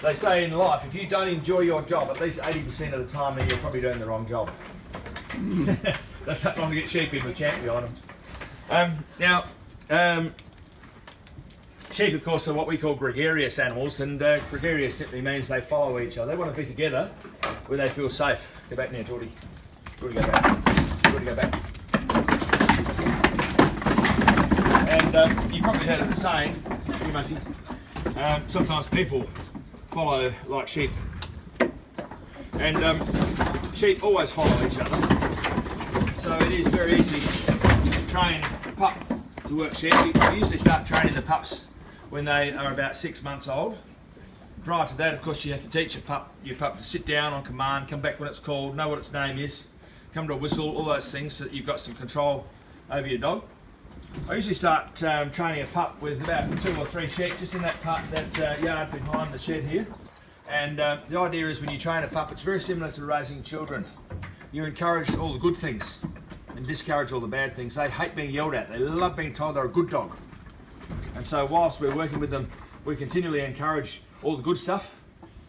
they say in life, if you don't enjoy your job at least 80% of the time, then you're probably doing the wrong job. That's not long to get sheep in with champ behind them. Sheep, of course, are what we call gregarious animals, and gregarious simply means they follow each other. They want to be together where they feel safe. Go back now, Geordie. Geordie, go back. Geordie, go back. And you probably heard of the saying, you Massey, sometimes people follow like sheep. And sheep always follow each other. So it is very easy to train a pup to work sheep. You usually start training the pups when they are about 6 months old. Prior to that, of course, you have to teach your pup to sit down on command, come back when it's called, know what its name is, come to a whistle, all those things, so that you've got some control over your dog. I usually start training a pup with about 2 or 3 sheep just in that yard behind the shed here. And the idea is when you train a pup, it's very similar to raising children. You encourage all the good things and discourage all the bad things. They hate being yelled at. They love being told they're a good dog. And so whilst we're working with them, we continually encourage all the good stuff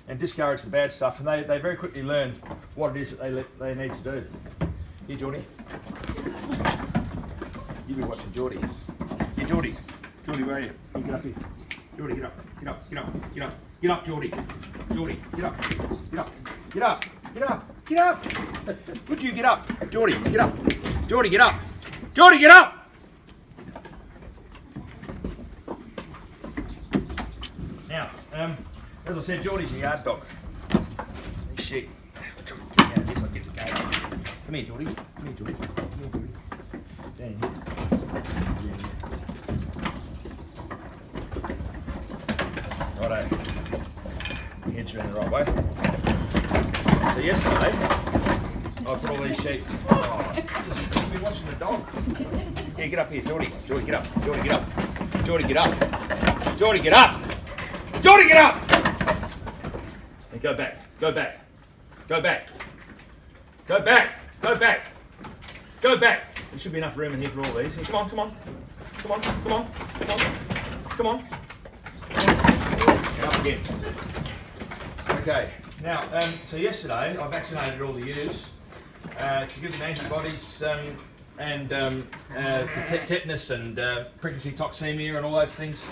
and discourage the bad stuff. And they very quickly learn what it is that they need to do. Here, Geordie. You be watching Geordie. Here, Geordie. Geordie, where are you? You get up here. Geordie, get up. Get up. Get up. Get up. Get up, Geordie. Geordie, get up. Get up. Get up. Get up. Get up. Would you get up? Geordie, get up. Geordie, get up. Geordie, get up. Now, as I said, Geordie's a yard dog. These sheep. I'll get out of this, I'll get the gate. Come here, Geordie. Come here, Geordie. Come here, Geordie. Down here. Righto. Your head's around the right way. So yesterday, I put all these sheep. Just be watching the dog. Here, get up here, Geordie. Geordie, get up. Geordie, get up. Geordie, get up. Geordie, get up. Geordie, get up. And go back. Go back. Go back. Go back. Go back. Go back. There should be enough room in here for all these. Come on, come on. Come on, come on. Come on. Come on. Up again. Okay, now, so yesterday I vaccinated all the ewes to give them antibodies and for tetanus and pregnancy toxemia and all those things,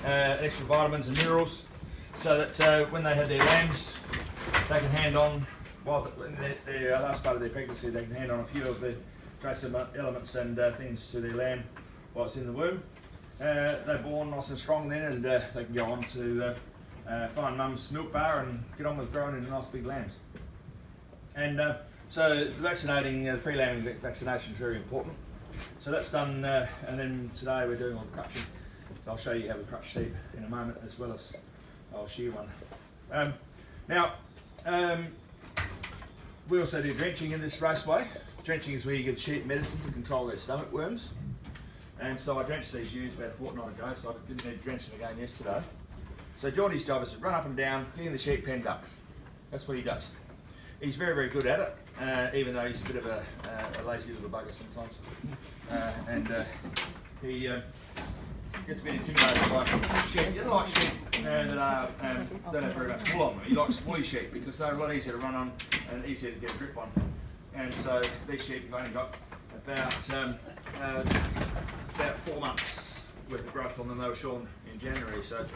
extra vitamins and minerals, so that when they have their lambs, they can hand on, while in their last part of their pregnancy, they can hand on a few of the trace elements and things to their lamb while it's in the womb. They're born nice and strong then, and they can go on to find mum's milk bar and get on with growing into nice big lambs. And so vaccinating, the pre-lambing vaccination is very important. So that's done, and then today we're doing all the crutching. So I'll show you how we crutch sheep in a moment, as well as I'll shear one. Now, we also do drenching in this raceway. Drenching is where you give sheep medicine to control their stomach worms. And so I drenched these ewes about a fortnight ago, so I didn't need to drench them again yesterday. So Geordie's job is to run up and down, clean the sheep pen up. That's what he does. He's very, very good at it, even though he's a bit of a lazy little bugger sometimes. He gets a bit intimidated by sheep. He doesn't like sheep that don't have very much wool on them. He likes woolly sheep because they're a lot easier to run on and easier to get a grip on. And so these sheep have only got about 4 months worth of growth on them. They were shorn in January. So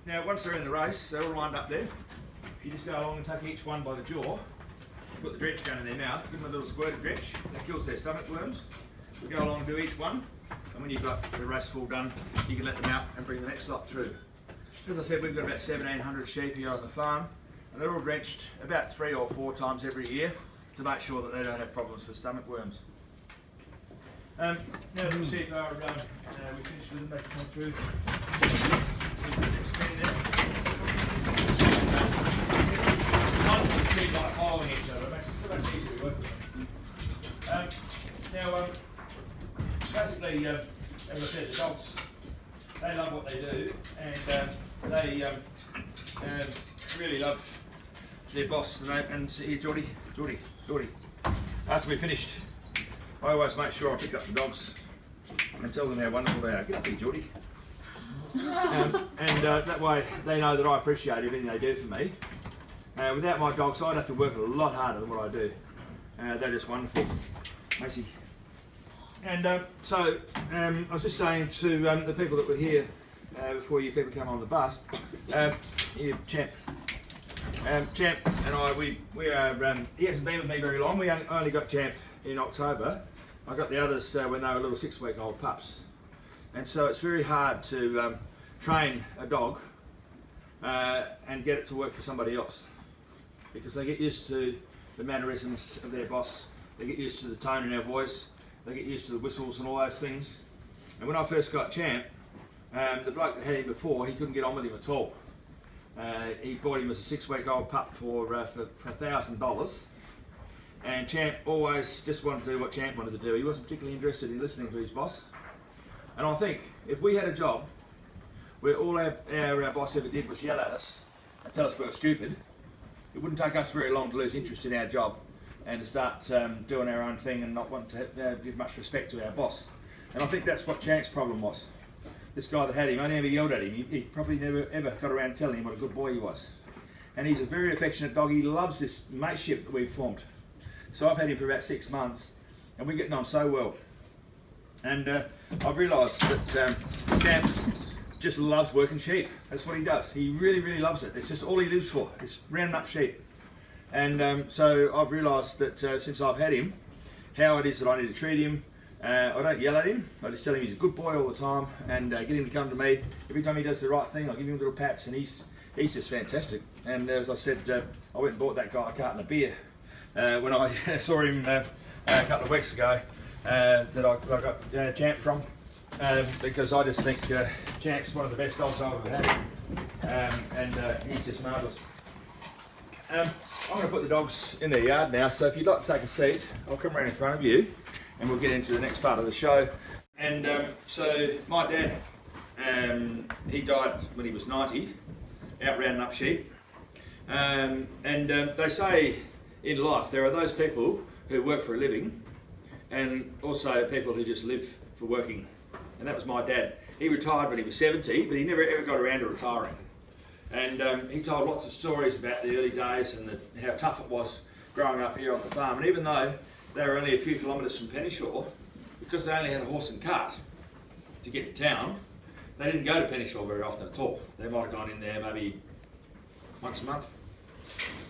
now once they're in the race, they're all lined up there. You just go along and take each one by the jaw, put the drench gun in their mouth, give them a little squirt of drench, that kills their stomach worms. We go along and do each one, and when you've got the race full done, you can let them out and bring the next lot through. As I said, we've got about 1,700 sheep here on the farm, and they're all drenched about 3 or 4 times every year to make sure that they don't have problems with stomach worms. Now the sheep are, we finished with them, they come through. It's wonderful to sheep like following each other, it makes it so much easier to work with. Now, basically, as I said, the dogs, they love what they do, and they really love their boss. And here, Geordie. After we're finished, I always make sure I pick up the dogs and tell them how wonderful they are. Get up here, Geordie. That way they know that I appreciate everything they do for me. Without my dogs, I'd have to work a lot harder than what I do. They're just wonderful. Macy. And I was just saying to the people that were here before you people come on the bus, Champ. Champ and I, we are, he hasn't been with me very long. We only got Champ in October. I got the others when they were little 6-week-old pups. And so it's very hard to train a dog and get it to work for somebody else, because they get used to the mannerisms of their boss, they get used to the tone in their voice, they get used to the whistles and all those things. And when I first got Champ, the bloke that had him before, he couldn't get on with him at all. He bought him as a 6-week-old pup for $1,000, and Champ always just wanted to do what Champ wanted to do. He wasn't particularly interested in listening to his boss. And I think if we had a job where all our boss ever did was yell at us and tell us we were stupid, it wouldn't take us very long to lose interest in our job and to start doing our own thing and not want to give much respect to our boss. And I think that's what Champ's problem was. This guy that had him only ever yelled at him. He probably never ever got around telling him what a good boy he was. And he's a very affectionate dog. He loves this mateship that we've formed. So I've had him for about 6 months and we're getting on so well. And I've realised that Champ just loves working sheep. That's what he does. He really, really loves it. It's just all he lives for. It's rounding up sheep. And so I've realised that since I've had him, how it is that I need to treat him. I don't yell at him. I just tell him he's a good boy all the time and get him to come to me. Every time he does the right thing, I give him little pats, and he's just fantastic. And as I said, I went and bought that guy a carton of beer when I saw him a couple of weeks ago. That I got Champ from, because I just think Champ's one of the best dogs I've ever had, and he's just marvellous. I'm going to put the dogs in their yard now, so if you'd like to take a seat, I'll come around in front of you and we'll get into the next part of the show. And so my dad, he died when he was 90, out rounding up sheep. They say in life there are those people who work for a living and also people who just live for working. And that was my dad. He retired when he was 70, but he never ever got around to retiring. And he told lots of stories about the early days and how tough it was growing up here on the farm. And even though they were only a few kilometres from Penyshaw, because they only had a horse and cart to get to town, they didn't go to Penyshaw very often at all. They might have gone in there maybe once a month.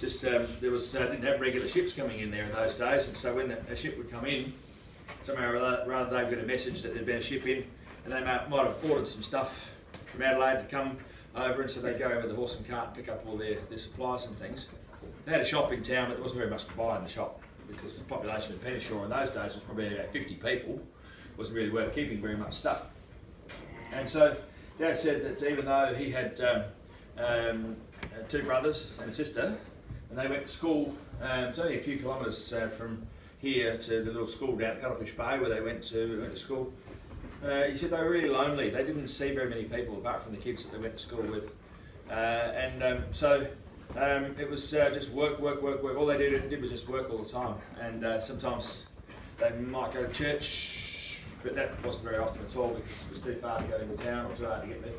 Just didn't have regular ships coming in there in those days, and so when a ship would come in, somehow or rather they'd get a message that there'd been a ship in, and they might have ordered some stuff from Adelaide to come over, and so they'd go over the horse and cart and pick up all their supplies and things. They had a shop in town, but there wasn't very much to buy in the shop, because the population of Penyshaw in those days was probably about 50 people. It wasn't really worth keeping very much stuff. And so Dad said that even though he had 2 brothers and a sister, and they went to school, it's only a few kilometres from here to the little school down at Cuttlefish Bay where they went to school. He said they were really lonely. They didn't see very many people apart from the kids that they went to school with. So it was just work. All they did was just work all the time. And sometimes they might go to church, but that wasn't very often at all because it was too far to go into town or too hard to get there.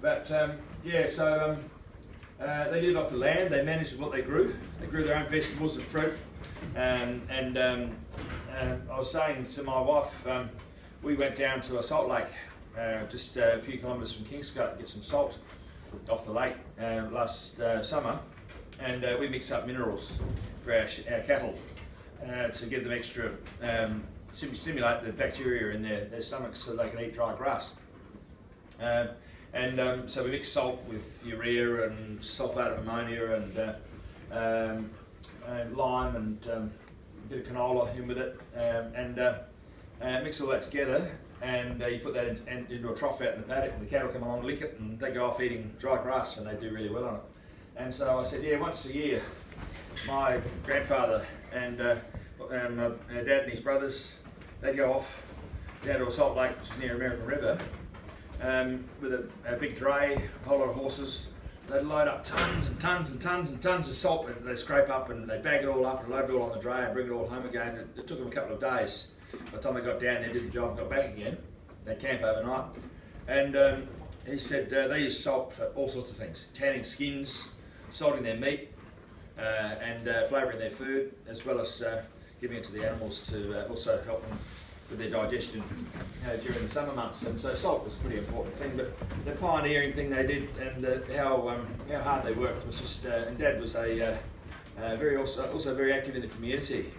But they lived off the land. They managed what they grew. They grew their own vegetables and fruit. I was saying to my wife, we went down to a salt lake just a few kilometres from Kingscote to get some salt off the lake last summer, and we mixed up minerals for our cattle to give them extra, stimulate the bacteria in their stomachs so they can eat dry grass. So we mixed salt with urea and sulphate of ammonia and lime and a bit of canola in with it, mix all that together, and you put that into a trough out in the paddock, and the cattle come along, lick it, and they go off eating dry grass, and they do really well on it. And so I said, yeah, once a year, my grandfather and my dad and his brothers, they'd go off down to a salt lake, which is near American River, with a big dray, a whole lot of horses. They'd load up tons and tons and tons and tons of salt that they scrape up, and they bag it all up and load it all on the dray and bring it all home again. It took them a couple of days. By the time they got down there, did the job and got back again. They'd camp overnight. And he said they use salt for all sorts of things, tanning skins, salting their meat, and flavouring their food, as well as giving it to the animals to also help them with their digestion during the summer months. And so salt was a pretty important thing, but the pioneering thing they did and how hard they worked was just, and Dad was also very active in the community.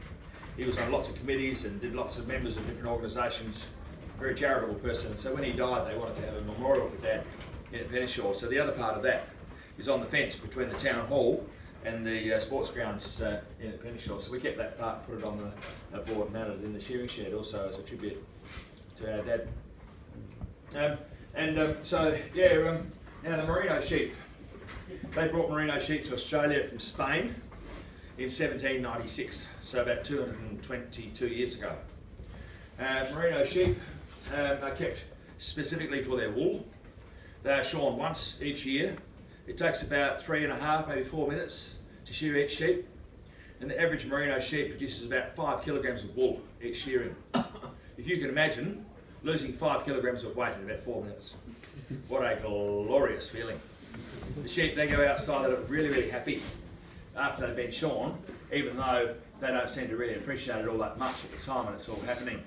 He was on lots of committees and did lots of members of different organisations, very charitable person. So when he died, they wanted to have a memorial for Dad in at Penneshaw. So the other part of that is on the fence between the town hall and the sports grounds in at Penneshaw. So we kept that part, put it on the board and mounted it in the shearing shed also as a tribute to our Dad. Now the merino sheep. They brought merino sheep to Australia from Spain in 1796, so about 222 years ago. Merino sheep are kept specifically for their wool. They are shorn once each year. It takes about 3.5, maybe 4 minutes to shear each sheep. And the average merino sheep produces about 5 kilograms of wool each shearing. If you can imagine losing 5 kilograms of weight in about 4 minutes. What a glorious feeling. The sheep, they go outside, they look really, really happy after they've been shorn, even though they don't seem to really appreciate it all that much at the time when it's all happening.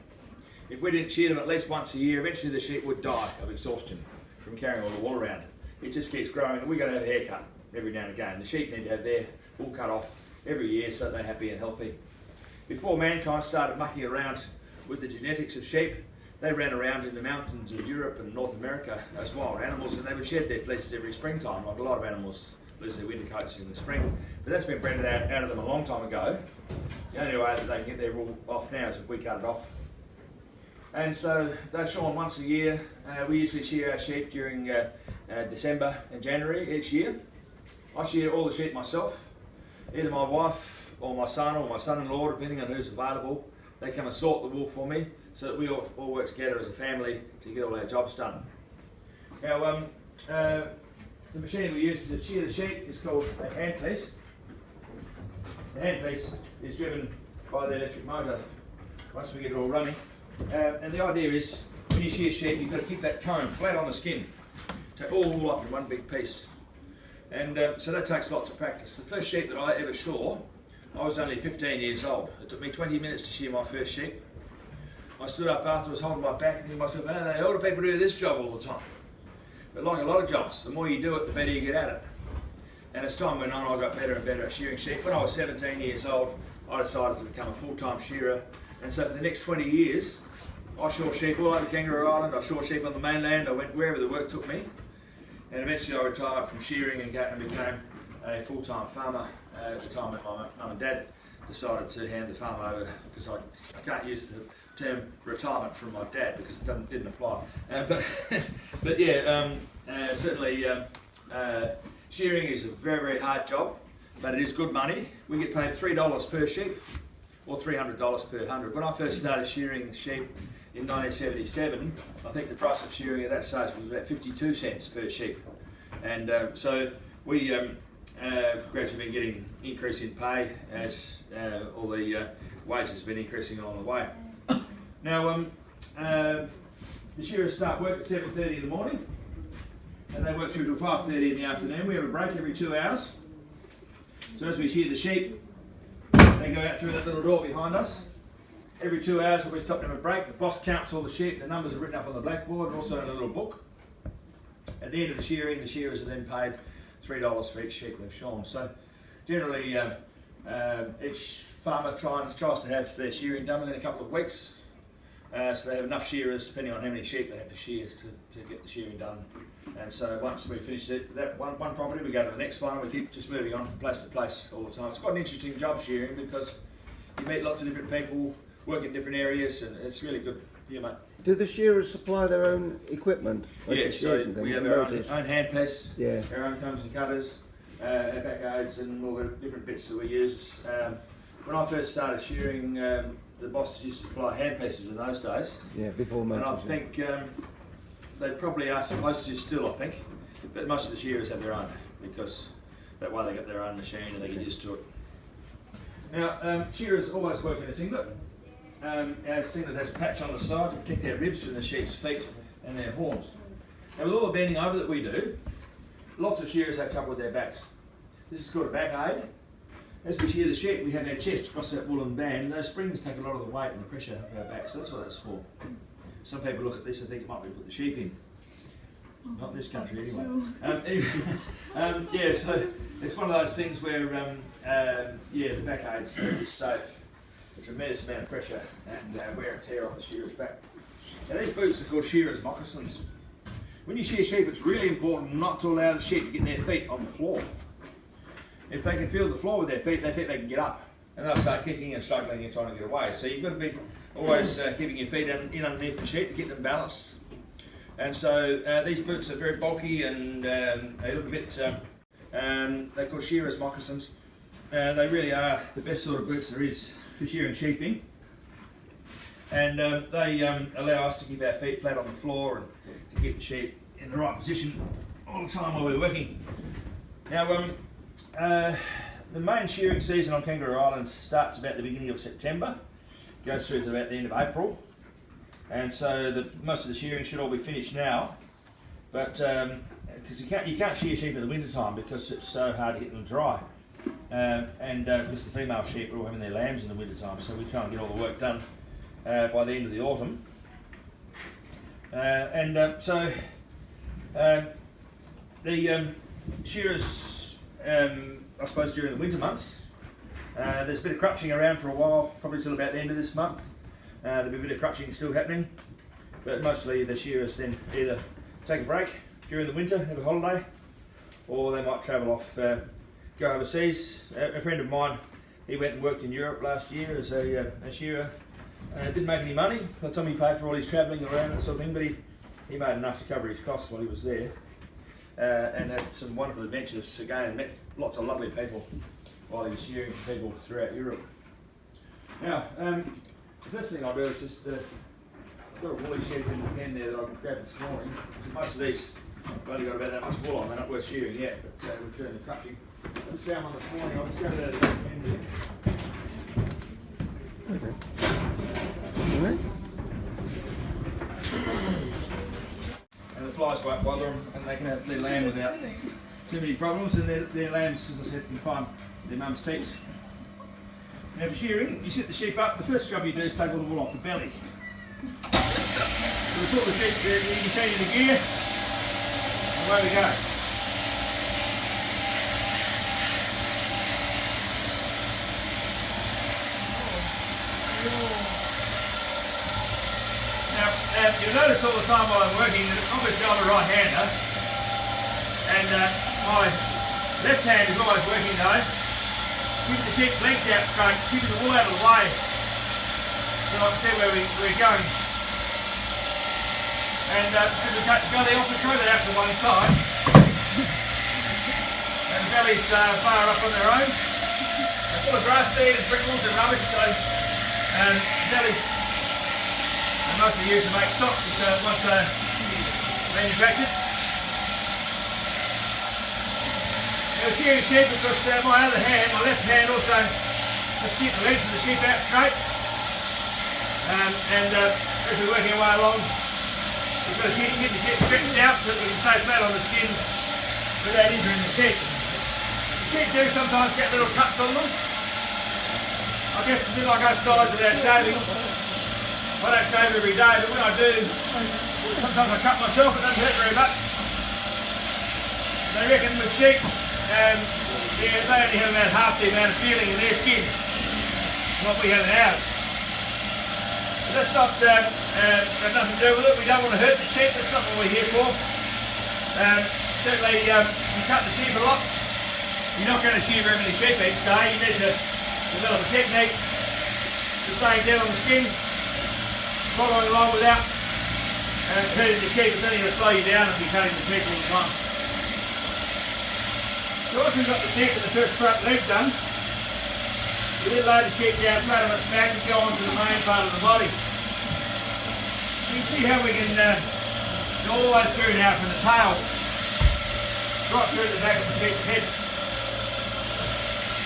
If we didn't shear them at least once a year, eventually the sheep would die of exhaustion from carrying all the wool around. It just keeps growing, and we've got to have a haircut every now and again. The sheep need to have their wool cut off every year so they're happy and healthy. Before mankind started mucking around with the genetics of sheep, they ran around in the mountains of Europe and North America as wild animals, and they would shed their fleeces every springtime, like a lot of animals lose their winter coats in the spring. But that's been bred out of them a long time ago. The only way that they can get their wool off now is if we cut it off. And so they're shorn once a year. We usually shear our sheep during December and January each year. I shear all the sheep myself. Either my wife or my son-in-law, depending on who's available, they come and sort the wool for me so that we all work together as a family to get all our jobs done. Now, the machine we use to shear the sheep is called a handpiece. The handpiece is driven by the electric motor once we get it all running. And the idea is, when you shear sheep, you've got to keep that comb flat on the skin. Take all the wool off in one big piece. And so that takes lots of practice. The first sheep that I ever shore, I was only 15 years old. It took me 20 minutes to shear my first sheep. I stood up afterwards holding my back and thinking to myself, the older people do this job all the time. But like a lot of jobs, the more you do it, the better you get at it. And as time went on, I got better and better at shearing sheep. When I was 17 years old, I decided to become a full-time shearer. And so for the next 20 years, I shore sheep all over Kangaroo Island, I shore sheep on the mainland, I went wherever the work took me. And eventually I retired from shearing and became a full-time farmer at the time when my mum and dad decided to hand the farm over, because I can't use the term retirement from my dad because it didn't apply. Certainly shearing is a very, very hard job, but it is good money. We get paid $3 per sheep or $300 per 100. When I first started shearing sheep in 1977, I think the price of shearing at that stage was about 52 cents per sheep. And so we gradually been getting increase in pay as all the wages have been increasing along the way. Now, the shearers start work at 7:30 in the morning and they work through till 5:30 in the afternoon. We have a break every 2 hours. So as we shear the sheep, they go out through that little door behind us. Every 2 hours we stop them a break. The boss counts all the sheep. The numbers are written up on the blackboard and also in a little book. At the end of the shearing, the shearers are then paid $3 for each sheep they've shorn. So generally each farmer tries to have their shearing done within a couple of weeks. So they have enough shearers, depending on how many sheep they have to shear, to get the shearing done. And so once we finish that one property, we go to the next one, and we keep just moving on from place to place all the time. It's quite an interesting job, shearing, because you meet lots of different people, work in different areas, and it's really good. Yeah, mate. Do the shearers supply their own equipment? Yes, so we have our own handpiece, yeah, our own combs and cutters, our backhoes, and all the different bits that we use. When I first started shearing, the bosses used to supply handpieces in those days. Yeah, before motors. And I think they probably are supposed to still, I think, but most of the shearers have their own, because that way they get their own machine and they get used to it. Now, shearers always work in a singlet. Our singlet has a patch on the side to protect their ribs from the sheep's feet and their horns. Now with all the bending over that we do, lots of shearers have trouble with their backs. This is called a back aid. As we shear the sheep, we have our chest across that woolen band, and those springs take a lot of the weight and the pressure off our back, so that's what that's for. Some people look at this and think it might be to put the sheep in. Not in this country anyway. Yeah, so it's one of those things where, yeah, the back aid's safe. A tremendous amount of pressure and wear and tear on the shearer's back. Now these boots are called shearer's moccasins. When you shear sheep, it's really important not to allow the sheep to get their feet on the floor. If they can feel the floor with their feet, they think they can get up. And they'll start kicking and struggling and trying to get away. So you've got to be always keeping your feet in underneath the sheep to get them balanced. And so these boots are very bulky and they look a bit, they're called shearer's moccasins. They really are the best sort of boots there is for shearing sheep in. And they allow us to keep our feet flat on the floor and to keep the sheep in the right position all the time while we're working. Now, the main shearing season on Kangaroo Island starts about the beginning of September, goes through to about the end of April, and so most of the shearing should all be finished now. But because you can't shear sheep in the winter time because it's so hard to get them dry, and because the female sheep are all having their lambs in the winter time, so we try and get all the work done by the end of the autumn. So the shearers, I suppose during the winter months, there's a bit of crutching around for a while, probably till about the end of this month. There'll be a bit of crutching still happening, but mostly the shearers then either take a break during the winter, have a holiday, or they might travel off, go overseas. A friend of mine, he went and worked in Europe last year as a shearer. Didn't make any money by the time he paid for all his travelling around and that sort of thing, but he made enough to cover his costs while he was there. And had some wonderful adventures again, and met lots of lovely people while he was shearing for people throughout Europe. Now, the first thing I'll do is just, I've got a woolly sheep in the pen there that I grabbed this morning. So most of these have only got about that much wool on, they're not worth shearing yet, but we're doing the crutching. I just found one this morning, I'll just grab it out of the pen here. Alright. And the flies won't bother them, and they can have their lamb without too many problems, and their lambs, as I said, can find their mum's teats. Now for shearing, you set the sheep up, the first job you do is take all the wool off the belly. So we put the sheep, you can change the gear, and away we go. Now, you'll notice all the time while I'm working that obviously I'm a right-hander, and my left hand is always working though. Keep the sheep's legs out straight, keep the wool out of the way, so I can see where we're going. And as we take the belly off, we throw that out to one side, and the belly's far up on their own. They're full of grass seed and prickles and rubbish, so bellies are mostly used to make socks once manufactured. Now shearing sheep, because my other hand, my left hand also has keep the legs of the sheep out straight. And as we're working our way along, we've got to keep the sheep stretched out so that we can stay flat on the skin without injuring the sheep. The sheep do sometimes get little cuts on them. I guess it's a bit like us guys without shaving. I don't shave every day, but when I do, sometimes I cut myself, it doesn't hurt very much. They reckon with sheep, yeah, they only have about half the amount of feeling in their skin than what we have in ours. But that's not, got nothing to do with it. We don't want to hurt the sheep, that's not what we're here for. Certainly, you cut the sheep a lot. You're not going to shear very many sheep each day. You need to develop a technique for staying down on the skin, following along without hurting the sheep. It's only going to slow you down if you're cutting the sheep all the time. So once we've got the neck and the first front leg done, we then load the sheep down flat on its back and go on to the main part of the body. You can see how we can go all the way through now from the tail right through the back of the sheep's head.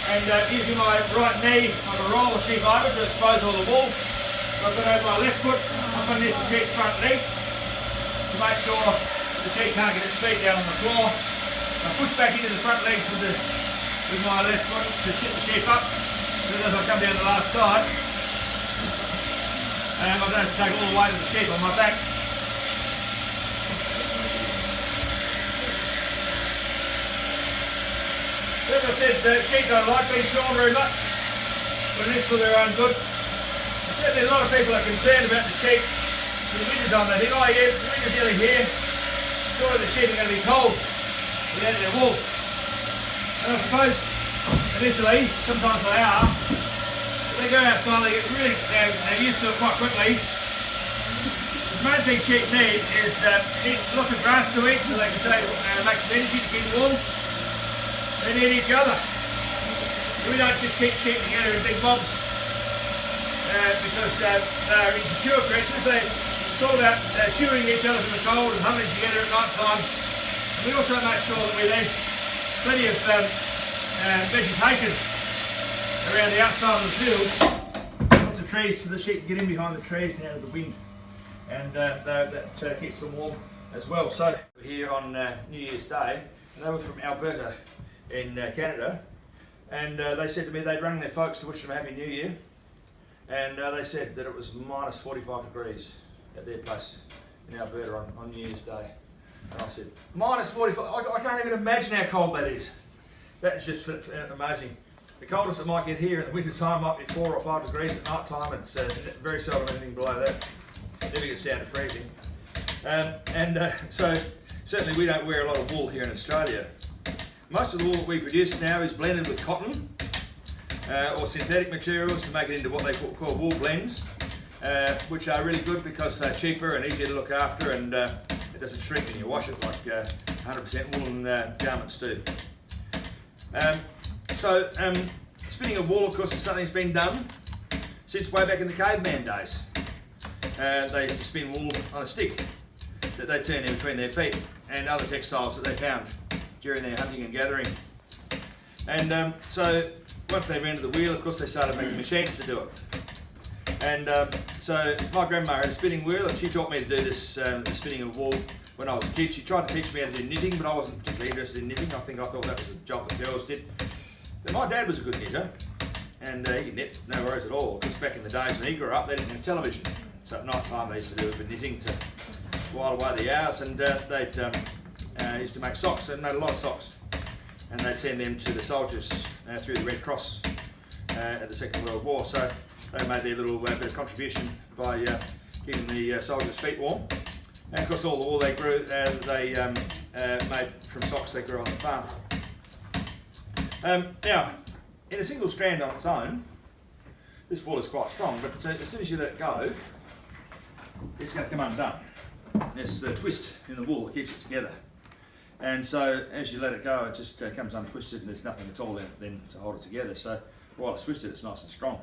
And using my right knee, I can roll the sheep over to expose all the wool. So I've got over my left foot up underneath the sheep's front leg to make sure the sheep can't get its feet down on the floor. I push back into the front legs with my left foot to sit the sheep up. Then as I come down the last side, I don't have to take all the weight of the sheep on my back. As I said, the sheep don't like being shorn very much, but it is for their own good. Certainly a lot of people are concerned about the sheep in the winter time. They think, oh yeah, the winter's nearly here, surely the sheep are going to be cold without their wool. And I suppose initially, sometimes they are, but they go outside, they get really, they're used to it quite quickly. The main thing sheep need is lots of grass to eat so they can make some energy to keep warm. They need each other. We don't just keep sheep together in big mobs because they're insecure creatures. It's all about shooing each other from the cold and huddling together at night time. And we also make sure that we leave plenty of vegetation around the outside of the field. Lots of trees so the sheep can get in behind the trees and out of the wind. And that keeps them warm as well. So we're here on New Year's Day, and they were from Alberta in Canada, and they said to me they'd rang their folks to wish them a Happy New Year, and they said that it was minus 45 degrees at their place in Alberta on New Year's Day. And I said, minus 45, I can't even imagine how cold that is. That's just amazing. The coldest it might get here in the winter time might be 4 or 5 degrees at night time, and it's very seldom anything below that. Never gets down to freezing. So certainly we don't wear a lot of wool here in Australia. Most of the wool that we produce now is blended with cotton or synthetic materials to make it into what they call wool blends, which are really good because they're cheaper and easier to look after, and it doesn't shrink when you wash it like 100% woolen garments do. Spinning of wool, of course, is something that's been done since way back in the caveman days. They used to spin wool on a stick that they turned in between their feet and other textiles that they found during their hunting and gathering. And so once they invented the wheel, of course, they started making machines to do it. And so my grandma had a spinning wheel, and she taught me to do this the spinning of wool when I was a kid. She tried to teach me how to do knitting, but I wasn't particularly interested in knitting. I thought that was a job that girls did. But my dad was a good knitter, and he could knit, no worries at all. Because back in the days when he grew up, they didn't have television. So at night time they used to do a bit of knitting to while away the hours, and they used to make socks, and made a lot of socks. And they'd send them to the soldiers through the Red Cross at the Second World War. So they made their little bit of contribution by keeping the soldiers' feet warm. And of course all the wool they grew, they made from socks they grew on the farm. Now, in a single strand on its own, this wool is quite strong, but as soon as you let it go, it's going to come undone. It's the twist in the wool that keeps it together. And so as you let it go, it just comes untwisted, and there's nothing at all then to hold it together. So while it's twisted, it's nice and strong.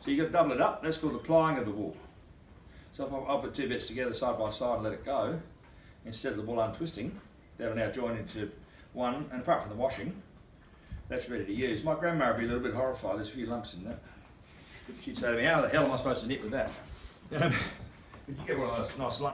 So you've got to double it up. That's called the plying of the wool. So if I'll put two bits together side by side and let it go, instead of the wool untwisting, they'll now join into one, and apart from the washing, that's ready to use. My grandma would be a little bit horrified. There's a few lumps in that. She'd say to me, how the hell am I supposed to knit with that? You get one of those nice lumps.